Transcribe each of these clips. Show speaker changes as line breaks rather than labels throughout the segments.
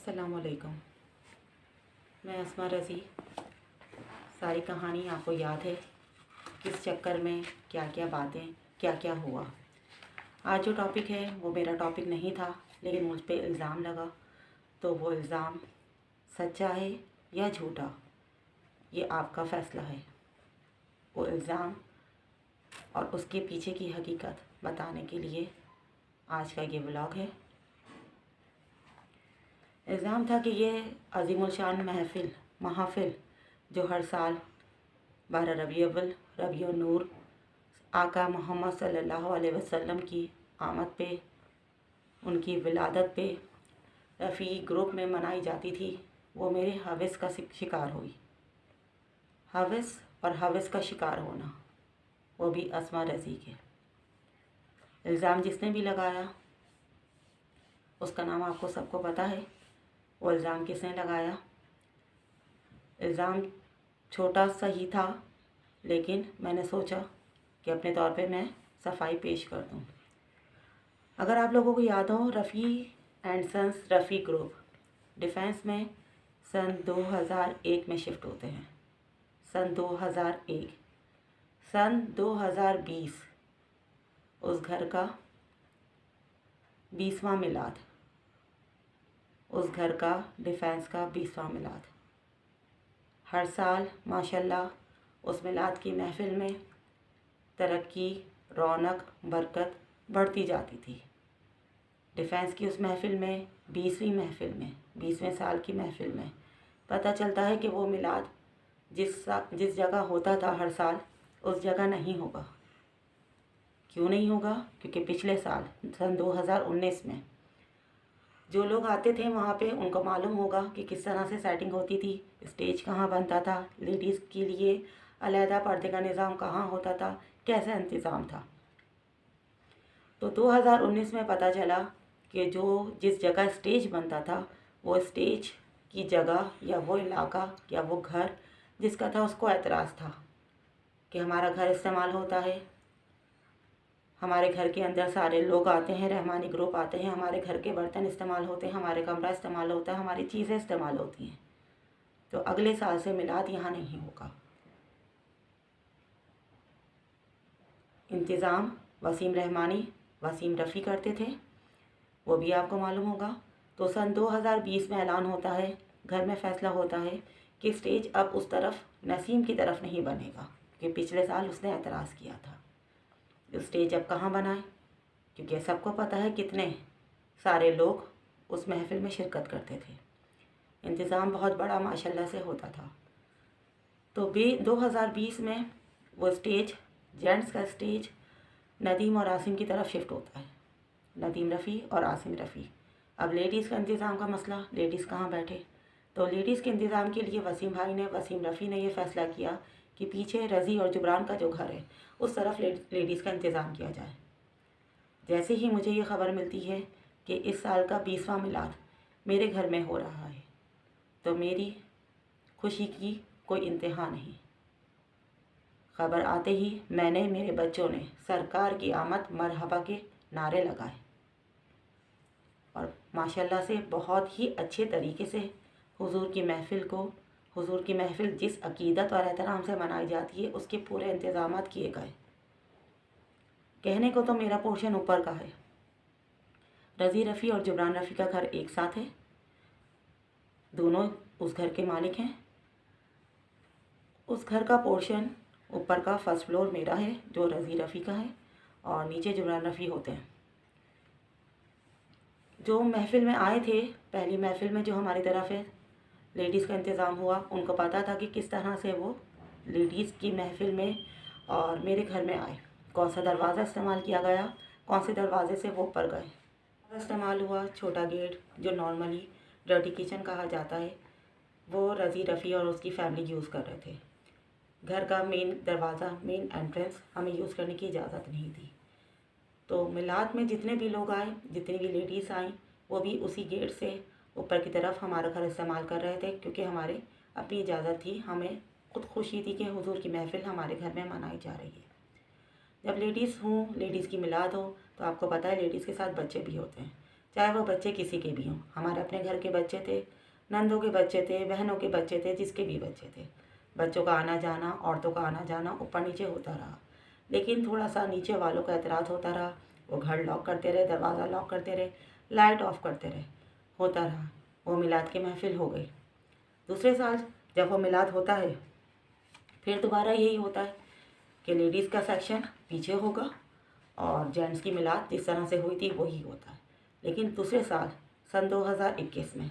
अस्सलामुअलैकुम। मैं अस्मा रज़ी। सारी कहानी आपको याद है, किस चक्कर में क्या क्या बातें क्या क्या हुआ। आज जो टॉपिक है वो मेरा टॉपिक नहीं था, लेकिन मुझ पे इल्ज़ाम लगा, तो वो इल्ज़ाम सच्चा है या झूठा ये आपका फ़ैसला है। वो इल्ज़ाम और उसके पीछे की हकीकत बताने के लिए आज का ये व्लॉग है। इल्ज़ाम था कि ये अज़ीमुल शान महफ़िल जो हर साल 12 रबी अव्वल रबीउन नूर आका मोहम्मद सल्लल्लाहु अलैहि वसल्लम की आमद पे, उनकी विलादत पे रफ़ी ग्रुप में मनाई जाती थी, वो मेरे हवस का शिकार हुई। हवस और हवस का शिकार होना, वो भी अस्मा रज़ी के। इल्ज़ाम जिसने भी लगाया उसका नाम आपको सबको पता है। वो इल्ज़ाम किसने लगाया? इल्ज़ाम छोटा सा ही था, लेकिन मैंने सोचा कि अपने तौर पे मैं सफाई पेश कर दूं। अगर आप लोगों को याद हो, Rafi and sons Rafi group defence में सन 2001 में शिफ्ट होते हैं। सन 2001, सन 2020 उस घर का 20वां मिलाद, उस घर का डिफेंस का 20वां मिलाद। हर साल माशाल्लाह उस मिलाद की महफ़िल में तरक्की, रौनक, बरकत बढ़ती जाती थी। डिफेंस की उस महफ़िल में 20वें साल की महफ़िल में पता चलता है कि वो मिलाद जिस जगह होता था हर साल, उस जगह नहीं होगा। क्यों नहीं होगा? क्योंकि पिछले साल सन 2019 में जो लोग आते थे वहाँ पे, उनको मालूम होगा कि किस तरह से सेटिंग होती थी, स्टेज कहाँ बनता था, लेडीज़ के लिए अलहदा पर्दे का निज़ाम कहाँ होता था, कैसा इंतज़ाम था। तो 2019 में पता चला कि जिस जगह स्टेज बनता था, वो स्टेज की जगह या वो इलाका या वो घर जिसका था, उसको एतराज़ था कि हमारा घर इस्तेमाल होता है, हमारे घर के अंदर सारे लोग आते हैं, रहमानी ग्रुप आते हैं, हमारे घर के बर्तन इस्तेमाल होते हैं, हमारे कमरा इस्तेमाल होता है, हमारी चीज़ें इस्तेमाल होती हैं, तो अगले साल से मिलाद यहाँ नहीं होगा। इंतज़ाम वसीम रफ़ी करते थे, वो भी आपको मालूम होगा। तो सन 2020 में ऐलान होता है, घर में फ़ैसला होता है कि स्टेज अब उस तरफ, नसीम की तरफ नहीं बनेगा, कि पिछले साल उसने एतराज़ किया था। स्टेज अब कहाँ बनाए? क्योंकि सबको पता है कितने सारे लोग उस महफ़िल में शिरकत करते थे। इंतज़ाम बहुत बड़ा माशाल्लाह से होता था। तो 2020 में वो स्टेज, जेंट्स का स्टेज, नदीम और आसिम की तरफ शिफ्ट होता है। नदीम रफ़ी और आसिम रफ़ी। अब लेडीज़ का इंतज़ाम का मसला, लेडीज़ कहाँ बैठे? तो लेडीज़ के इंतज़ाम के लिए वसीम रफ़ी ने ये फ़ैसला किया कि पीछे रज़ी और जुबरान का जो घर है, उस तरफ लेडीज़ का इंतज़ाम किया जाए। जैसे ही मुझे ये ख़बर मिलती है कि इस साल का 20वां मिलाद मेरे घर में हो रहा है, तो मेरी खुशी की कोई इंतहा नहीं। ख़बर आते ही मैंने, मेरे बच्चों ने सरकार की आमद मरहबा के नारे लगाए और माशाल्लाह से बहुत ही अच्छे तरीके से हुजूर की महफ़िल जिस अक़ीदत और एहतराम से मनाई जाती है, उसके पूरे इंतज़ामात किए गए। कहने को तो मेरा पोर्शन ऊपर का है। रज़ी रफ़ी और जुबरान रफ़ी का घर एक साथ है, दोनों उस घर के मालिक हैं। उस घर का पोर्शन ऊपर का फर्स्ट फ्लोर मेरा है, जो रज़ी रफ़ी का है, और नीचे जुबरान रफ़ी होते हैं। जो महफ़िल में आए थे, पहली महफ़िल में जो हमारी तरफ है लेडीज़ का इंतज़ाम हुआ, उनको पता था कि किस तरह से वो लेडीज़ की महफ़िल में और मेरे घर में आए, कौन सा दरवाज़ा इस्तेमाल किया गया, कौन से दरवाज़े से वो ऊपर गए। इस्तेमाल हुआ छोटा गेट, जो नॉर्मली डर्टी किचन कहा जाता है, वो रज़ी रफ़ी और उसकी फैमिली यूज़ कर रहे थे। घर का मेन दरवाज़ा, मेन एंट्रेंस हमें यूज़ करने की इजाज़त नहीं थी। तो मिलाद में जितने भी लोग आए, जितनी भी लेडीज़ आई, वो भी उसी गेट से ऊपर की तरफ हमारा घर इस्तेमाल कर रहे थे, क्योंकि हमारे अपनी इजाज़त थी, हमें खुद खुशी थी कि हुजूर की महफ़िल हमारे घर में मनाई जा रही है। जब लेडीज़ की मिलाद हो, तो आपको पता है लेडीज़ के साथ बच्चे भी होते हैं, चाहे वो बच्चे किसी के भी हों। हमारे अपने घर के बच्चे थे, नंदों के बच्चे थे, बहनों के बच्चे थे, जिसके भी बच्चे थे। बच्चों का आना जाना, औरतों का आना जाना ऊपर नीचे होता रहा, लेकिन थोड़ा सा नीचे वालों का एतराज़ होता रहा। वो घर लॉक करते रहे, दरवाज़ा लॉक करते रहे, लाइट ऑफ करते रहे, होता रहा। वो मिलाद की महफ़िल हो गई। दूसरे साल जब वो मिलाद होता है, फिर दोबारा यही होता है कि लेडीज़ का सेक्शन पीछे होगा और जेंट्स की मिलाद जिस तरह से हुई थी वही होता है। लेकिन दूसरे साल सन 2021 में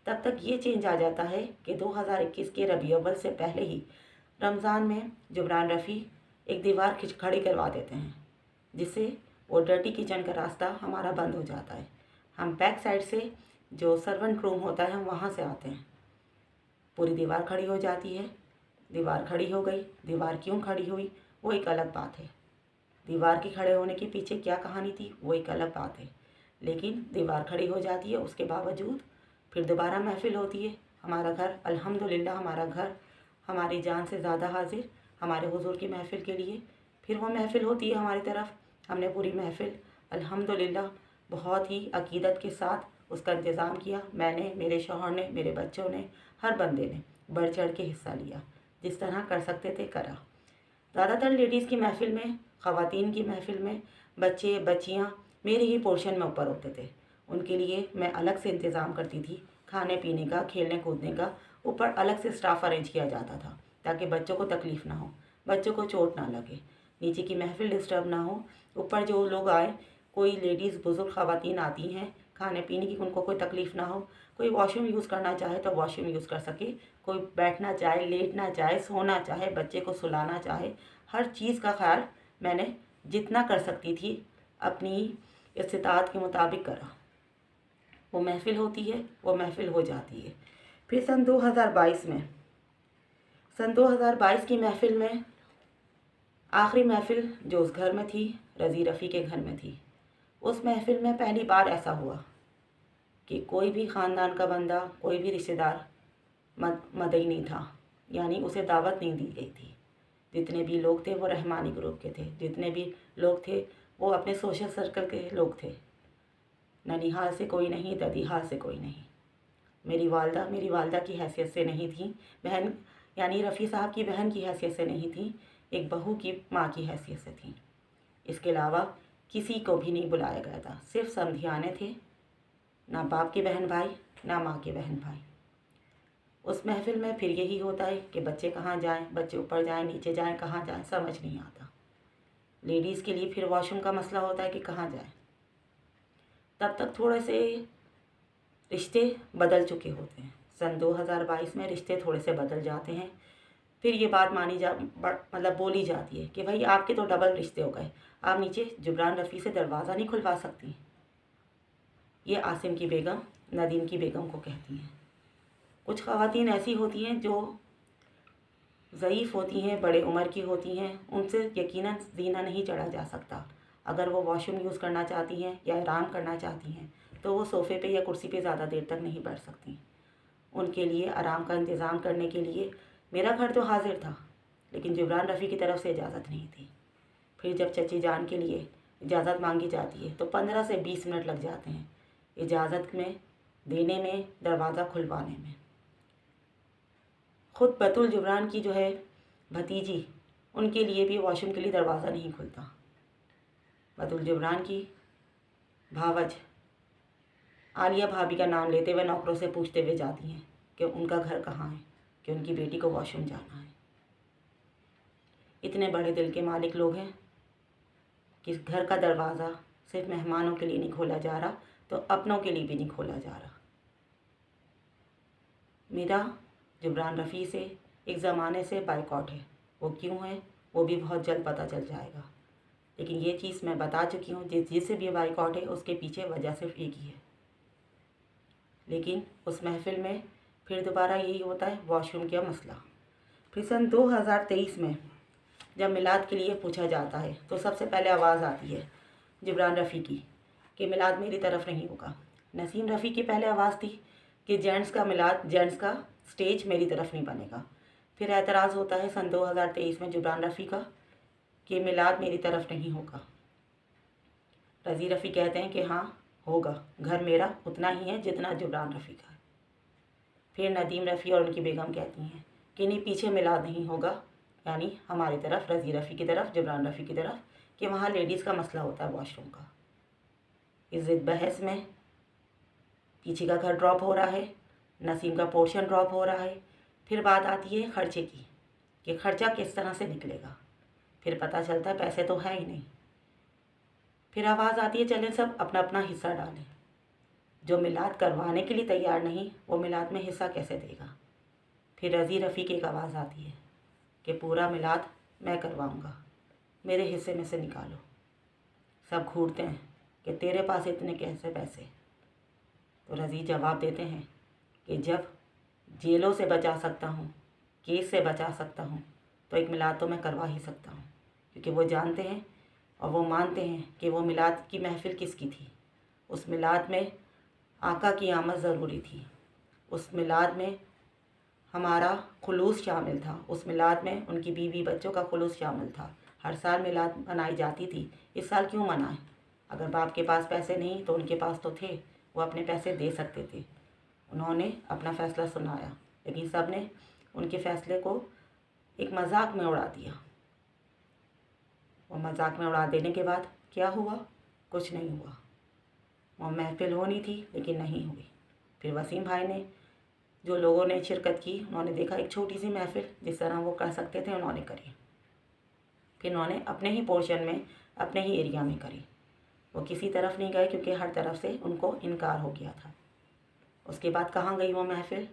तब तक ये चेंज आ जाता है कि 2021 के रबी अव्वल से पहले ही रमज़ान में जुबरान रफ़ी एक दीवार खड़ी करवा देते हैं, जिससे वो डर्टी किचन का रास्ता हमारा बंद हो जाता है। हम बैक साइड से जो सर्वेंट रूम होता है हम वहाँ से आते हैं। पूरी दीवार खड़ी हो जाती है। दीवार खड़ी हो गई, दीवार क्यों खड़ी हुई वो एक अलग बात है। दीवार के खड़े होने के पीछे क्या कहानी थी वो एक अलग बात है। लेकिन दीवार खड़ी हो जाती है, उसके बावजूद फिर दोबारा महफ़िल होती है। हमारा घर अल्हम्दुलिल्लाह, हमारा घर हमारी जान से ज़्यादा हाजिर हमारे हुजूर की महफ़िल के लिए। फिर वो महफ़िल होती है हमारी तरफ। हमने पूरी महफ़िल अल्हम्दुलिल्लाह बहुत ही अकीदत के साथ उसका इंतज़ाम किया। मैंने, मेरे शौहर ने, मेरे बच्चों ने, हर बंदे ने बढ़ चढ़ के हिस्सा लिया। जिस तरह कर सकते थे करा। ज़्यादातर लेडीज़ की महफ़िल में, ख़वातीन की महफ़िल में बच्चे बच्चियाँ मेरे ही पोर्शन में ऊपर होते थे। उनके लिए मैं अलग से इंतज़ाम करती थी, खाने पीने का, खेलने कूदने का। ऊपर अलग से स्टाफ अरेंज किया जाता था ताकि बच्चों को तकलीफ़ ना हो, बच्चों को चोट ना लगे, नीचे की महफ़िल डिस्टर्ब ना हो। ऊपर जो लोग आए, कोई लेडीज़ बुज़ुर्ग ख़वातीन आती हैं खाने पीने की, उनको कोई तकलीफ़ ना हो। कोई वॉशरूम यूज़ करना चाहे तो वॉशरूम यूज़ कर सके, कोई बैठना चाहे, लेटना चाहे, सोना चाहे, बच्चे को सुलाना चाहे, हर चीज़ का ख्याल मैंने जितना कर सकती थी अपनी इस्तिताअत के मुताबिक करा। वो महफ़िल होती है, वो महफ़िल हो जाती है। फिर सन 2022 की महफ़िल में आखिरी महफ़िल जो उस घर में थी, रज़ी रफ़ी के घर में थी, उस महफ़िल में पहली बार ऐसा हुआ कि कोई भी ख़ानदान का बंदा, कोई भी रिश्तेदार मदई नहीं था, यानी उसे दावत नहीं दी गई थी। जितने भी लोग थे वो रहमानी ग्रुप के थे, जितने भी लोग थे वो अपने सोशल सर्कल के लोग थे। ननिहाल से कोई नहीं, ददीहाल से कोई नहीं। मेरी वालदा की हैसियत से नहीं थी, बहन यानी रफ़ी साहब की बहन की हैसियत से नहीं थी, एक बहू की माँ की हैसियत से थी। इसके अलावा किसी को भी नहीं बुलाया गया था, सिर्फ समधियाने थे, ना बाप के बहन भाई, ना माँ के बहन भाई। उस महफ़िल में फिर यही होता है कि बच्चे कहाँ जाएं, बच्चे ऊपर जाएं, नीचे जाएं, कहाँ जाएं, समझ नहीं आता। लेडीज़ के लिए फिर वॉशरूम का मसला होता है कि कहाँ जाएं। तब तक थोड़े से रिश्ते बदल चुके होते हैं। सन 2022 में रिश्ते थोड़े से बदल जाते हैं। फिर ये बात मतलब बोली जाती है कि भाई आपके तो डबल रिश्ते हो गए, आप नीचे जुबरान रफ़ी से दरवाज़ा नहीं खुलवा सकती। ये आसिम की बेगम नदीम की बेगम को कहती हैं। कुछ ख़वातीन ऐसी होती हैं जो ज़ईफ़ होती हैं, बड़े उम्र की होती हैं, उनसे यकीनन जीना नहीं चढ़ा जा सकता। अगर वो वॉशरूम यूज़ करना चाहती हैं या आराम करना चाहती हैं तो वो सोफ़े पे या कुर्सी पे ज़्यादा देर तक नहीं बैठ सकती। उनके लिए आराम का इंतज़ाम करने के लिए मेरा घर तो हाजिर था, लेकिन जुबरान रफ़ी की तरफ से इजाज़त नहीं थी। फिर जब चची जान के लिए इजाज़त मांगी जाती है तो 15 से 20 मिनट लग जाते हैं इजाज़त में देने में, दरवाज़ा खुलवाने में। ख़ुद बतुल जुबरान की जो है भतीजी, उनके लिए भी वॉशरूम के लिए दरवाज़ा नहीं खुलता। बतुल जुबरान की भावज आलिया भाभी का नाम लेते हुए नौकरों से पूछते हुए जाती हैं कि उनका घर कहाँ है, कि उनकी बेटी को वॉशरूम जाना है। इतने बड़े दिल के मालिक लोग हैं कि घर का दरवाज़ा सिर्फ मेहमानों के लिए नहीं खोला जा रहा तो अपनों के लिए भी नहीं खोला जा रहा। मेरा जुबरान रफ़ी से एक ज़माने से बाइकॉट है। वो क्यों है वो भी बहुत जल्द पता चल जाएगा, लेकिन ये चीज़ मैं बता चुकी हूँ। जिससे भी बाइकॉट है उसके पीछे वजह सिर्फ एक ही है। लेकिन उस महफ़िल में फिर दोबारा यही होता है, वॉशरूम का मसला। फिर सन 2023 में जब मिलाद के लिए पूछा जाता है तो सबसे पहले आवाज़ आती है जुबरान रफ़ी की कि मिलाद मेरी तरफ नहीं होगा। नसीम रफ़ी की पहले आवाज़ थी कि जेंट्स का स्टेज मेरी तरफ नहीं बनेगा। फिर एतराज़ होता है सन 2023 में जुबरान रफ़ी का कि मिलाद मेरी तरफ नहीं होगा। रज़ी रफ़ी कहते हैं कि हाँ होगा। घर मेरा उतना ही है जितना जुबरान रफ़ी का है। फिर नदीम रफ़ी और उनकी बेगम कहती हैं कि नहीं, पीछे मिलाद नहीं होगा, यानी हमारी तरफ, रज़ी रफ़ी की तरफ, जुबरान रफ़ी की तरफ, कि वहाँ लेडीज़ का मसला होता है वॉशरूम का। इस ज़िद बहस में पीछे का घर ड्रॉप हो रहा है, नसीम का पोर्शन ड्रॉप हो रहा है। फिर बात आती है खर्चे की कि खर्चा किस तरह से निकलेगा। फिर पता चलता है पैसे तो है ही नहीं। फिर आवाज़ आती है चलें सब अपना अपना हिस्सा डालें। जो मिलाद करवाने के लिए तैयार नहीं, वो मिलाद में हिस्सा कैसे देगा। फिर रज़ी रफ़ी की एक आवाज़ आती है कि पूरा मिलाद मैं करवाऊँगा, मेरे हिस्से में से निकालो। सब घूरते हैं कि तेरे पास इतने कैसे पैसे। तो रज़ी जवाब देते हैं कि जब जेलों से बचा सकता हूँ, केस से बचा सकता हूँ, तो एक मिलाद तो मैं करवा ही सकता हूँ। क्योंकि वो जानते हैं और वो मानते हैं कि वो मिलाद की महफ़िल किसकी थी। उस मिलाद में आका की आमद ज़रूरी थी। उस मिलाद में हमारा खुलूस शामिल था। उस मिलाद में उनकी बीवी बच्चों का खुलूस शामिल था। हर साल मिलाद मनाई जाती थी, इस साल क्यों मनाएं। अगर बाप के पास पैसे नहीं तो उनके पास तो थे, वो अपने पैसे दे सकते थे। उन्होंने अपना फ़ैसला सुनाया, लेकिन सब ने उनके फ़ैसले को एक मजाक में उड़ा दिया। वो मजाक में उड़ा देने के बाद क्या हुआ? कुछ नहीं हुआ। वो महफिल होनी थी लेकिन नहीं हुई। फिर वसीम भाई ने, जो लोगों ने शिरकत की, उन्होंने देखा एक छोटी सी महफिल जिस तरह वो कर सकते थे उन्होंने करी। फिर उन्होंने अपने ही पोर्शन में, अपने ही एरिया में करी। वो किसी तरफ नहीं गए क्योंकि हर तरफ से उनको इनकार हो गया था। उसके बाद कहाँ गई वो महफिल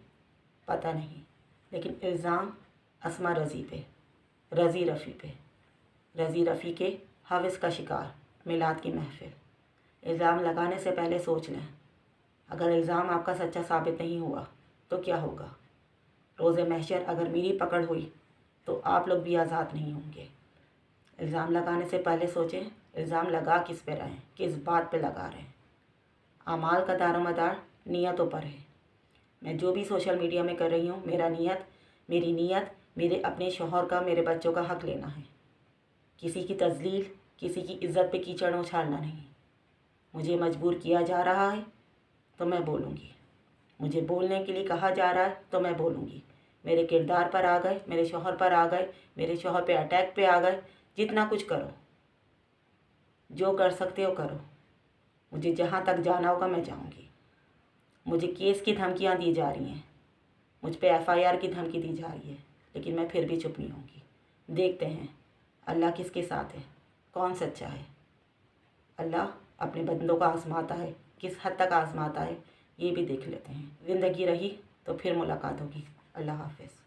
पता नहीं, लेकिन इल्ज़ाम अस्मा रज़ी पे, रज़ी रफ़ी पे, रज़ी रफ़ी के हवस का शिकार मिलाद की महफिल। इल्ज़ाम लगाने से पहले सोच लें, अगर इल्ज़ाम आपका सच्चा साबित नहीं हुआ तो क्या होगा। रोज़े महशर अगर मेरी पकड़ हुई तो आप लोग भी आज़ाद नहीं होंगे। इल्ज़ाम लगाने से पहले सोचें, इल्ज़ाम लगा किस पे रहे हैं, किस बात पे लगा रहे हैं। आमाल का दारोमदार नीयतों पर है। मैं जो भी सोशल मीडिया में कर रही हूँ, मेरी नीयत मेरे अपने शौहर का, मेरे बच्चों का हक़ लेना है। किसी की तज़लील, किसी की इज़्ज़त पे कीचड़ उछालना नहीं। मुझे मजबूर किया जा रहा है तो मैं बोलूँगी, मुझे बोलने के लिए कहा जा रहा है तो मैं बोलूँगी। मेरे किरदार पर आ गए, मेरे शौहर पर आ गए, मेरे शौहर पे अटैक पे आ गए, जितना कुछ करो, जो कर सकते हो करो। मुझे जहाँ तक जाना होगा मैं जाऊँगी। मुझे केस की धमकियाँ दी जा रही हैं, मुझ पे FIR की धमकी दी जा रही है, लेकिन मैं फिर भी चुप नहीं होंगी। देखते हैं अल्लाह किसके साथ है, कौन सच्चा है। अल्लाह अपने बंदों को आज़माता है, किस हद तक आज़माता है ये भी देख लेते हैं। ज़िंदगी रही तो फिर मुलाकात होगी। अल्लाह हाफ़िज़।